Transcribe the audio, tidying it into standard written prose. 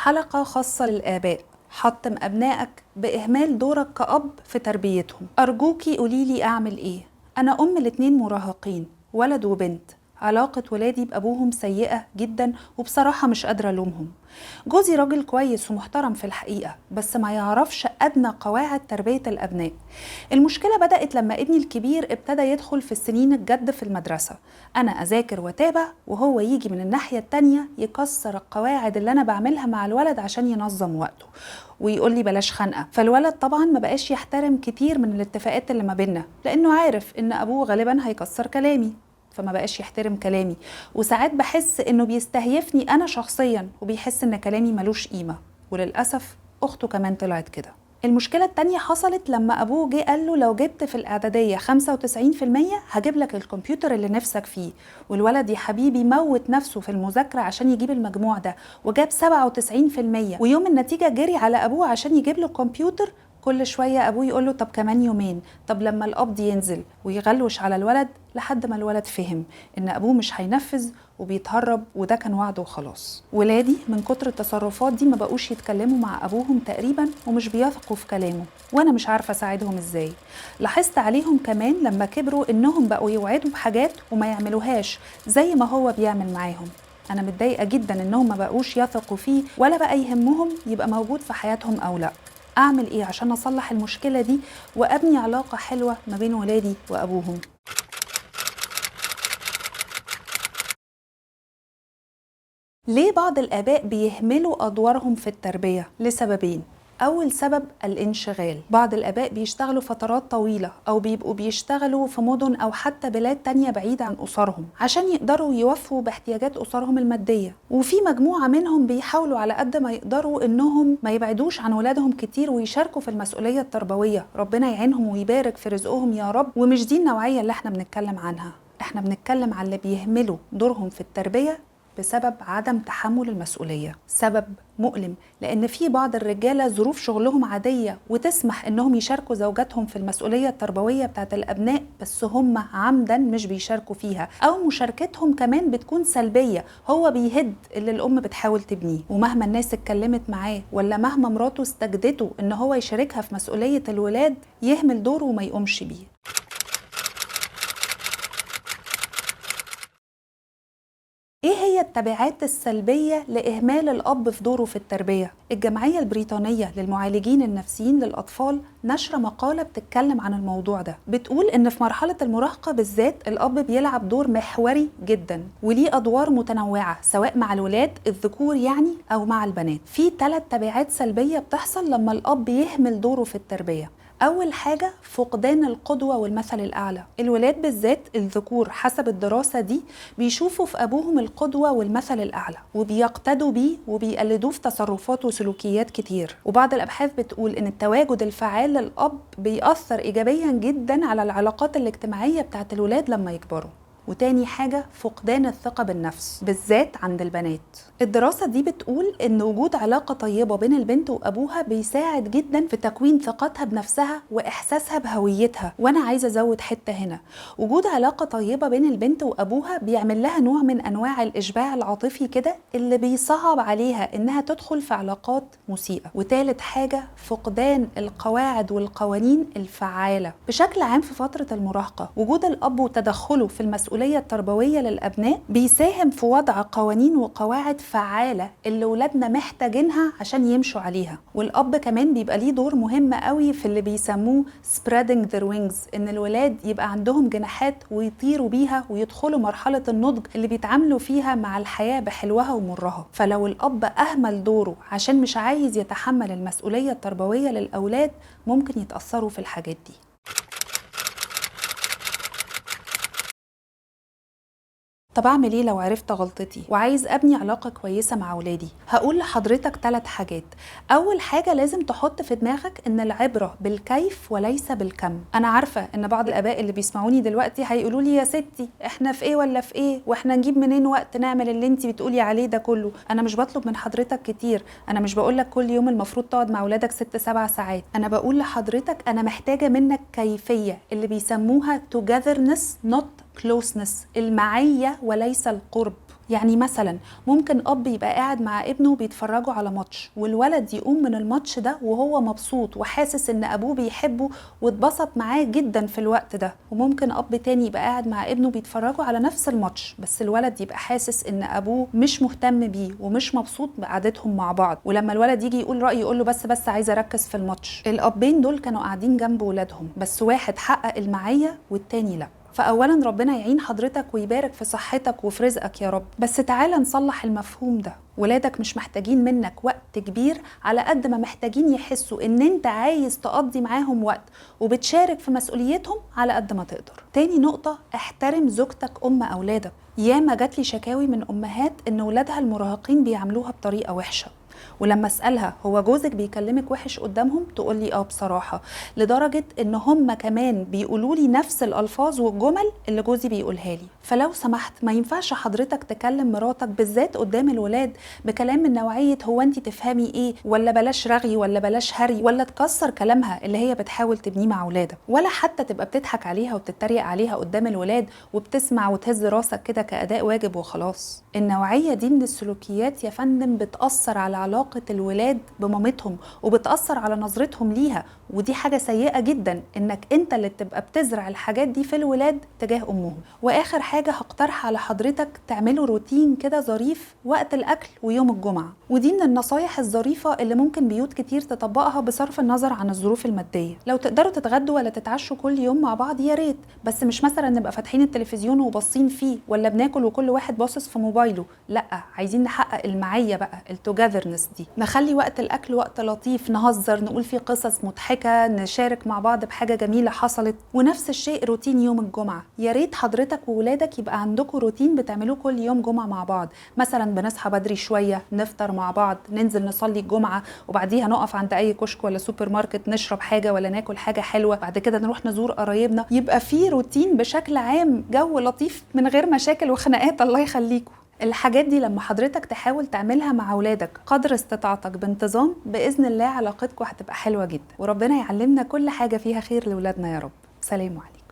حلقة خاصة للآباء. حطم أبنائك بإهمال دورك كأب في تربيتهم. أرجوكي قوليلي أعمل إيه؟ أنا أم ل2 مراهقين، ولد وبنت. علاقة ولادي بأبوهم سيئة جدا، وبصراحة مش قادرة ألومهم. جوزي راجل كويس ومحترم في الحقيقة، بس ما يعرفش أدنى قواعد تربية الأبناء. المشكلة بدأت لما ابني الكبير ابتدى يدخل في السنين الجد في المدرسة. أنا أذاكر واتابع، وهو يجي من الناحية التانية يكسر القواعد اللي أنا بعملها مع الولد عشان ينظم وقته، ويقول لي بلاش خنقة. فالولد طبعا ما بقاش يحترم كتير من الاتفاقات اللي ما بيننا، لأنه عارف إن أبوه غالبا هيكسر كلامي، فما بقاش يحترم كلامي. وساعات بحس انه بيستهيفني انا شخصيا، وبيحس ان كلامي ملوش قيمة. وللأسف اخته كمان طلعت كده. المشكلة التانية حصلت لما ابوه جه قال له لو جبت في الاعدادية 95% هجيب لك الكمبيوتر اللي نفسك فيه. والولد يا حبيبي موت نفسه في المذاكرة عشان يجيب المجموع ده، وجاب 97%. ويوم النتيجة جري على ابوه عشان يجيب له الكمبيوتر. كل شوية أبوه يقول له طب كمان يومين، طب لما القبض ينزل، ويغلوش على الولد لحد ما الولد فهم إن أبوه مش هينفذ وبيتهرب، وده كان وعده وخلاص. ولادي من كتر التصرفات دي ما بقوش يتكلموا مع أبوهم تقريبا، ومش بيثقوا في كلامه، وأنا مش عارفة أساعدهم إزاي. لاحظت عليهم كمان لما كبروا إنهم بقوا يوعدوا بحاجات وما يعملوهاش زي ما هو بيعمل معاهم. أنا متضايقة جدا إنهم ما بقوش يثقوا فيه، ولا بقى يهمهم يبقى موجود في حياتهم أو لأ. أعمل إيه عشان أصلح المشكلة دي وأبني علاقة حلوة ما بين ولادي وأبوهم؟ ليه بعض الآباء بيهملوا أدوارهم في التربية؟ لسببين. أول سبب الانشغال. بعض الآباء بيشتغلوا فترات طويلة، أو بيبقوا بيشتغلوا في مدن أو حتى بلاد تانية بعيدة عن أسرهم عشان يقدروا يوفوا باحتياجات أسرهم المادية. وفي مجموعة منهم بيحاولوا على قد ما يقدروا إنهم ما يبعدوش عن ولادهم كتير ويشاركوا في المسؤولية التربوية. ربنا يعينهم ويبارك في رزقهم يا رب. ومش دي النوعية اللي احنا بنتكلم عنها. احنا بنتكلم عن اللي بيهملوا دورهم في التربية بسبب عدم تحمل المسؤولية. سبب مؤلم، لأن في بعض الرجالة ظروف شغلهم عادية وتسمح إنهم يشاركوا زوجاتهم في المسؤولية التربوية بتاعت الأبناء، بس هم عمدا مش بيشاركوا فيها، أو مشاركتهم كمان بتكون سلبية. هو بيهد اللي الأم بتحاول تبنيه، ومهما الناس اتكلمت معاه ولا مهما مراته استجدته إن هو يشاركها في مسؤولية الولاد، يهمل دوره وما يقومش بيه. ايه هي التبعات السلبية لإهمال الأب في دوره في التربية؟ الجمعية البريطانية للمعالجين النفسيين للأطفال نشر مقالة بتتكلم عن الموضوع ده. بتقول إن في مرحلة المراهقة بالذات الأب بيلعب دور محوري جدا، وليه أدوار متنوعة سواء مع الولاد الذكور يعني أو مع البنات. في 3 تبعات سلبية بتحصل لما الأب يهمل دوره في التربية. أول حاجة فقدان القدوة والمثل الأعلى. الولاد بالذات الذكور حسب الدراسة دي بيشوفوا في أبوهم القدوة والمثل الأعلى، وبيقتدوا بيه وبيقلدوه في تصرفات وسلوكيات كتير. وبعض الأبحاث بتقول إن التواجد الفعال للأب بيأثر إيجابيا جدا على العلاقات الاجتماعية بتاعت الولاد لما يكبروا. وتاني حاجة فقدان الثقة بالنفس بالذات عند البنات. الدراسة دي بتقول إن وجود علاقة طيبة بين البنت وأبوها بيساعد جدا في تكوين ثقتها بنفسها وإحساسها بهويتها. وأنا عايزة أزود حتة هنا، وجود علاقة طيبة بين البنت وأبوها بيعمل لها نوع من أنواع الإشباع العاطفي كده، اللي بيصعب عليها إنها تدخل في علاقات مسيئة. وتالت حاجة فقدان القواعد والقوانين الفعالة. بشكل عام في فترة المراهقة وجود الأب وتدخله في المسؤولية التربوية للأبناء بيساهم في وضع قوانين وقواعد فعالة اللي ولادنا محتاجينها عشان يمشوا عليها. والأب كمان بيبقى ليه دور مهم قوي في اللي بيسموه spreading their wings، إن الولاد يبقى عندهم جناحات ويطيروا بيها ويدخلوا مرحلة النضج اللي بيتعاملوا فيها مع الحياة بحلوها ومرها. فلو الأب أهمل دوره عشان مش عايز يتحمل المسؤولية التربوية للأولاد، ممكن يتأثروا في الحاجات دي. طب أعمل إيه لو عرفت غلطتي وعايز أبني علاقة كويسة مع ولادي؟ هقول لحضرتك 3 حاجات. أول حاجة لازم تحط في دماغك إن العبرة بالكيف وليس بالكم. أنا عارفة إن بعض الآباء اللي بيسمعوني دلوقتي هيقولوا لي يا ستي إحنا في إيه ولا في إيه، وإحنا نجيب منين وقت نعمل اللي أنتي بتقولي عليه ده كله. أنا مش بطلب من حضرتك كتير، أنا مش بقولك كل يوم المفروض تقعد مع ولادك 6-7 ساعات. أنا بقول لحضرتك أنا محتاجة منك كيفية اللي بيسموها togetherness not closeness، المعية وليس القرب. يعني مثلا ممكن اب يبقى قاعد مع ابنه بيتفرجوا على ماتش، والولد يقوم من الماتش ده وهو مبسوط وحاسس ان ابوه بيحبه واتبسط معاه جدا في الوقت ده. وممكن اب تاني يبقى قاعد مع ابنه بيتفرجوا على نفس الماتش، بس الولد يبقى حاسس ان ابوه مش مهتم بيه ومش مبسوط بقعدتهم مع بعض، ولما الولد يجي يقول رأيه يقول له بس عايز اركز في الماتش. الابين دول كانوا قاعدين جنب ولادهم، بس واحد حقق المعية والتاني لا. فأولا ربنا يعين حضرتك ويبارك في صحتك وفي رزقك يا رب، بس تعالى نصلح المفهوم ده. ولادك مش محتاجين منك وقت كبير على قد ما محتاجين يحسوا ان انت عايز تقضي معاهم وقت وبتشارك في مسؤوليتهم على قد ما تقدر. تاني نقطة، احترم زوجتك أولادك. ياما جاتلي شكاوي من أمهات ان ولادها المراهقين بيعملوها بطريقة وحشة، ولما اسالها هو جوزك بيكلمك وحش قدامهم تقول لي بصراحه، لدرجه ان هم كمان بيقولوا لي نفس الالفاظ والجمل اللي جوزي بيقولها لي. فلو سمحت ما ينفعش حضرتك تكلم مراتك بالذات قدام الولاد بكلام من نوعيه هو انت تفهمي ايه، ولا بلاش رغي، ولا بلاش هري، ولا تكسر كلامها اللي هي بتحاول تبنيه مع اولادك، ولا حتى تبقى بتضحك عليها وبتتريق عليها قدام الولاد وبتسمع وتهز راسك كده كأداء واجب وخلاص. النوعيه دي من السلوكيات يا فندم بتأثر على علاقة الولاد بمامتهم وبتأثر على نظرتهم ليها، ودي حاجة سيئة جدا انك انت اللي تبقى بتزرع الحاجات دي في الولاد تجاه امهم. واخر حاجة هقترح على حضرتك تعملوا روتين كده ظريف وقت الاكل ويوم الجمعة، ودي من النصايح الظريفة اللي ممكن بيوت كتير تطبقها بصرف النظر عن الظروف المادية. لو تقدروا تتغدوا ولا تتعشوا كل يوم مع بعض يا ريت، بس مش مثلا نبقى فاتحين التلفزيون وباصين فيه ولا بناكل وكل واحد باصص في موبايله، لا، عايزين نحقق المعية بقى، التوجذرنس دي. نخلي وقت الاكل وقت لطيف، نهزر، نقول فيه قصص مضحكه، نشارك مع بعض بحاجه جميله حصلت. ونفس الشيء روتين يوم الجمعه، يا ريت حضرتك وولادك يبقى عندكم روتين بتعملوه كل يوم جمعه مع بعض. مثلا بنصحى بدري شويه، نفطر مع بعض، ننزل نصلي الجمعه، وبعديها نقف عند اي كشك ولا سوبر ماركت نشرب حاجه ولا ناكل حاجه حلوه، بعد كده نروح نزور قرايبنا. يبقى في روتين بشكل عام، جو لطيف من غير مشاكل وخناقات. الله يخليكم. الحاجات دي لما حضرتك تحاول تعملها مع اولادك قدر استطاعتك بانتظام، باذن الله علاقتكم هتبقى حلوه جدا، وربنا يعلمنا كل حاجه فيها خير لاولادنا يا رب. سلام عليكم.